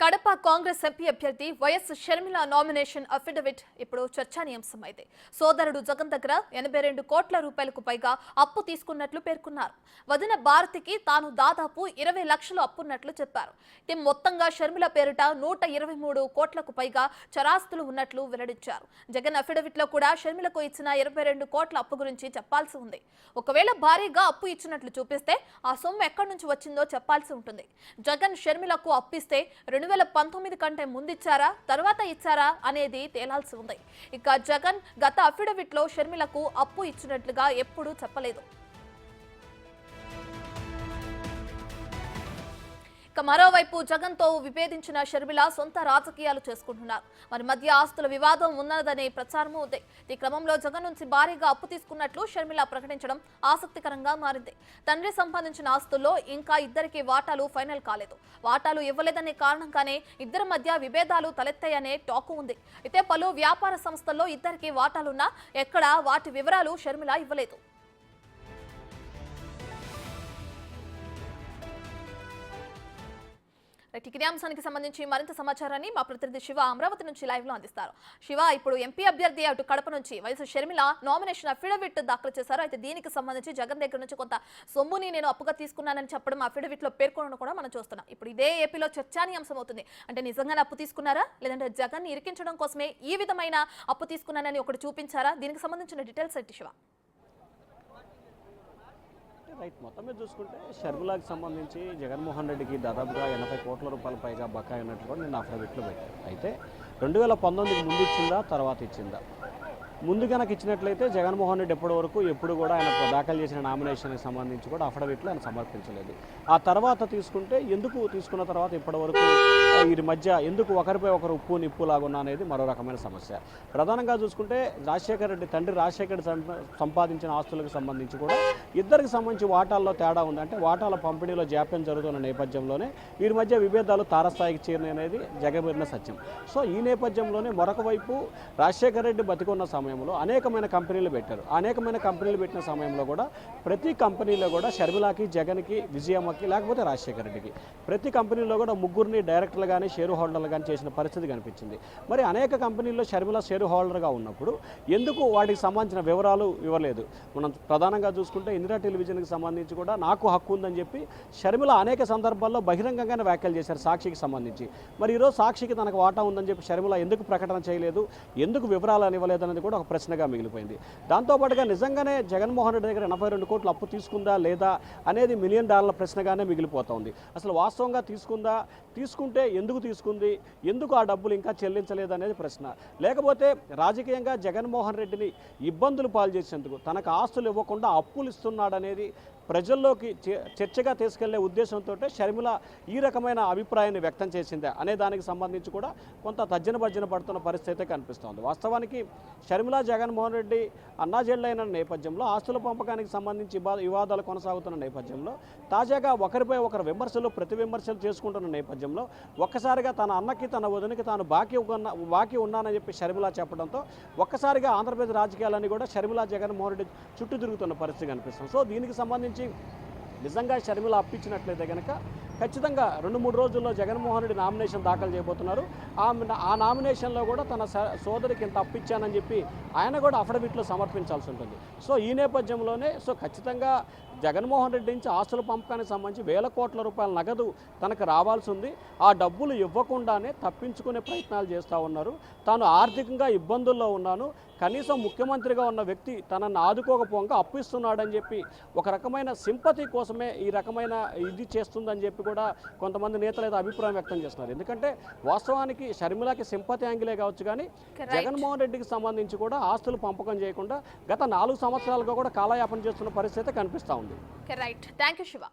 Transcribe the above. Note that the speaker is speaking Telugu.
కడప కాంగ్రెస్ ఎంపీ అభ్యర్థి వైఎస్ షర్మిల నామినేషన్ అఫిడవిట్ ఇప్పుడు చర్చానీయాంశమైంది. సోదరుడు జగన్ దగ్గర 82 కోట్ల రూపాయలకు పైగా అప్పు తీసుకున్నట్లు పేర్కొన్నారు. వదిన భారతికి తాను దాదాపు 20 లక్షలు అప్పున్నట్లు చెప్పారు. మొత్తంగా షర్మిల పేరిట 123 కోట్లకు పైగా చరాస్తులు ఉన్నట్లు వెల్లడించారు. జగన్ అఫిడవిట్ లో కూడా షర్మిలకు ఇచ్చిన 22 కోట్ల అప్పు గురించి చెప్పాల్సి ఉంది. ఒకవేళ భారీగా అప్పు ఇచ్చినట్లు చూపిస్తే ఆ సొమ్ము ఎక్కడి నుంచి వచ్చిందో చెప్పాల్సి ఉంటుంది. జగన్ షర్మిలకు అప్పిస్తే 2019 కంటే ముందిచ్చారా తర్వాత ఇచ్చారా అనేది తేలాల్సి ఉంది. ఇక జగన్ గత అఫిడవిట్ లో షర్మిలకు అప్పు ఇచ్చినట్లుగా ఎప్పుడూ చెప్పలేదు. మరోవైపు జగన్ తో విభేదించిన షర్మిల సొంత రాజకీయాలు చేసుకుంటున్నారు. మరి మధ్య ఆస్తుల వివాదం ఉన్నదనే ప్రచారమూ ఉంది. ఈ క్రమంలో జగన్ నుంచి భారీగా అప్పు తీసుకున్నట్లు షర్మిల ప్రకటించడం ఆసక్తికరంగా మారింది. తండ్రి సంపాదించిన ఆస్తుల్లో ఇంకా ఇద్దరికి వాటాలు ఫైనల్ కాలేదు. వాటాలు ఇవ్వలేదనే కారణంగానే ఇద్దరి మధ్య విభేదాలు తలెత్తాయనే టాకు ఉంది. అయితే పలు వ్యాపార సంస్థల్లో ఇద్దరికి వాటాలున్నా ఎక్కడా వాటి వివరాలు షర్మిల ఇవ్వలేదు. ఇదే అంశానికి సంబంధించి మరింత సమాచారాన్ని మా ప్రతినిధి శివ అమరావతి నుంచి లైవ్ లో అందిస్తారు. శివ, ఇప్పుడు ఎంపీ అభ్యర్థి అటు కడప నుంచి వైఎస్ షర్మిల నామినేషన్ అఫిడవిట్ దాఖలు చేశారు. అయితే దీనికి సంబంధించి జగన్ దగ్గర నుంచి కొంత సొమ్ముని నేను అప్పుగా తీసుకున్నానని చెప్పడం అఫిడవిట్ లో పేర్కొనడం కూడా మనం చూస్తున్నాం. ఇప్పుడు ఇదే ఏపీలో చర్చానీయాంశం అవుతుంది. అంటే నిజంగానే అప్పు తీసుకున్నారా, లేదంటే జగన్ ఇరికించడం కోసమే ఈ విధమైన అప్పు తీసుకున్నానని ఒకటి చూపించారా? దీనికి సంబంధించిన డీటెయిల్స్ ఏంటి శివ? రైట్, మొత్తం మీద చూసుకుంటే షర్మిలాకి సంబంధించి జగన్మోహన్ రెడ్డికి దాదాపుగా 80 కోట్ల రూపాయల పైగా బకాయి ఉన్నట్లు కూడా నేను అఫిడవిట్లో పెట్టాను. అయితే 2019కి ముందు ఇచ్చిందా తర్వాత ఇచ్చిందా? ముందు కనుక ఇచ్చినట్లయితే జగన్మోహన్ రెడ్డి ఎప్పుడు కూడా ఆయన దాఖలు చేసిన నామినేషన్కి సంబంధించి కూడా అఫిడవిట్లో ఆయన సమర్పించలేదు. ఆ తర్వాత తీసుకుంటే ఎందుకు తీసుకున్న తర్వాత ఇప్పటివరకు వీరి మధ్య ఎందుకు ఒకరిపై ఒకరు ఉప్పు నిప్పు లాగున్నా అనేది మరో రకమైన సమస్య. ప్రధానంగా చూసుకుంటే తండ్రి రాజశేఖర్ సంపాదించిన ఆస్తులకు సంబంధించి కూడా ఇద్దరికి సంబంధించి వాటాల్లో తేడా ఉంది. అంటే వాటాల పంపిణీలో జాప్యం జరుగుతున్న నేపథ్యంలోనే వీరి మధ్య విభేదాలు తారస్థాయికి చేరిన అనేది జగమెరిన సత్యం. సో ఈ నేపథ్యంలోనే మరొక వైపు రాజశేఖర్ రెడ్డి బతికున్న సమయంలో అనేకమైన కంపెనీలు పెట్టారు. అనేకమైన కంపెనీలు పెట్టిన సమయంలో కూడా ప్రతి కంపెనీలో కూడా షర్మిలాకి, జగన్కి, విజయమ్మకి లేకపోతే రాజశేఖర రెడ్డికి ప్రతి కంపెనీలో కూడా ముగ్గురిని డైరెక్టర్లు కానీ షేర్ హోల్డర్లు కానీ చేసిన పరిస్థితి కనిపించింది. మరి అనేక కంపెనీల్లో షర్మిల షేర్ హోల్డర్గా ఉన్నప్పుడు ఎందుకు వాటికి సంబంధించిన వివరాలు ఇవ్వలేదు? మనం ప్రధానంగా చూసుకుంటే ఇందిరా టెలివిజన్కి సంబంధించి కూడా నాకు హక్కు ఉందని చెప్పి షర్మిల అనేక సందర్భాల్లో బహిరంగంగానే వ్యాఖ్యలు చేశారు సాక్షికి సంబంధించి. మరి ఈరోజు సాక్షికి తనకు వాటా ఉందని చెప్పి షర్మిల ఎందుకు ప్రకటన చేయలేదు, ఎందుకు వివరాలు ఇవ్వలేదు అనేది కూడా ఒక ప్రశ్నగా మిగిలిపోయింది. దాంతోపాటుగా నిజంగానే జగన్మోహన్ రెడ్డి దగ్గర 82 కోట్లు అప్పు తీసుకుందా లేదా అనేది $1 మిలియన్ ప్రశ్నగానే మిగిలిపోతుంది. అసలు వాస్తవంగా తీసుకుందా, తీసుకుంటే ఎందుకు తీసుకుంది, ఎందుకు ఆ డబ్బులు ఇంకా చెల్లించలేదు అనేది ప్రశ్న. లేకపోతే రాజకీయంగా జగన్మోహన్ రెడ్డిని ఇబ్బందులు పాలు చేసేందుకు తనకు ఆస్తులు ఇవ్వకుండా అప్పులు ఇస్తున్నాడనేది ప్రజల్లోకి చర్చగా తీసుకెళ్లే ఉద్దేశంతో షర్మిల ఈ రకమైన అభిప్రాయాన్ని వ్యక్తం చేసిందే అనే దానికి సంబంధించి కూడా కొంత తర్జన పడుతున్న పరిస్థితి కనిపిస్తోంది. వాస్తవానికి షర్మిల, జగన్మోహన్ రెడ్డి అన్నాజెండ్లైన నేపథ్యంలో ఆస్తుల పంపకానికి సంబంధించి వివాదాలు కొనసాగుతున్న నేపథ్యంలో తాజాగా ఒకరిపై ఒకరు ప్రతి విమర్శలు చేసుకుంటున్న నేపథ్యంలో ఒక్కసారిగా తన అన్నకి, తన వదినకి తాను బాకీ ఉన్నానని చెప్పి షర్మిల చెప్పడంతో ఒక్కసారిగా ఆంధ్రప్రదేశ్ రాజకీయాలన్నీ కూడా షర్మిల, జగన్మోహన్ రెడ్డి చుట్టూ తిరుగుతున్న పరిస్థితి కనిపిస్తుంది. సో దీనికి సంబంధించి నిజంగా షర్మిల అప్పించినట్లయితే కనుక ఖచ్చితంగా 2-3 రోజుల్లో జగన్మోహన్ రెడ్డి నామినేషన్ దాఖలు చేయబోతున్నారు. ఆ నామినేషన్లో కూడా తన సోదరికి ఇంత అప్పించానని చెప్పి ఆయన కూడా అఫిడవిట్లో సమర్పించాల్సి ఉంటుంది. సో ఈ నేపథ్యంలోనే ఖచ్చితంగా జగన్మోహన్ రెడ్డి నుంచి ఆస్తుల పంపకానికి సంబంధించి 1000 కోట్ల రూపాయల నగదు తనకు రావాల్సి ఉంది. ఆ డబ్బులు ఇవ్వకుండానే తప్పించుకునే ప్రయత్నాలు చేస్తూ ఉన్నారు. తాను ఆర్థికంగా ఇబ్బందుల్లో ఉన్నాను, కనీసం ముఖ్యమంత్రిగా ఉన్న వ్యక్తి తనను ఆదుకోకపోగా అప్పిస్తున్నాడని చెప్పి ఒక రకమైన సింపతి కోసమే ఈ రకమైన ఇది చేస్తుందని చెప్పి కూడా కొంతమంది నేతలు అయితే అభిప్రాయం వ్యక్తం చేస్తున్నారు. ఎందుకంటే వాస్తవానికి షర్మిలకి సింపతి యాంగిలే కావచ్చు, కానీ జగన్మోహన్ రెడ్డికి సంబంధించి కూడా ఆస్తులు పంపకం చేయకుండా గత 4 సంవత్సరాలుగా కూడా కాలయాపన చేస్తున్న పరిస్థితి కనిపిస్తూ ఉంది. Right, thank you Shiva.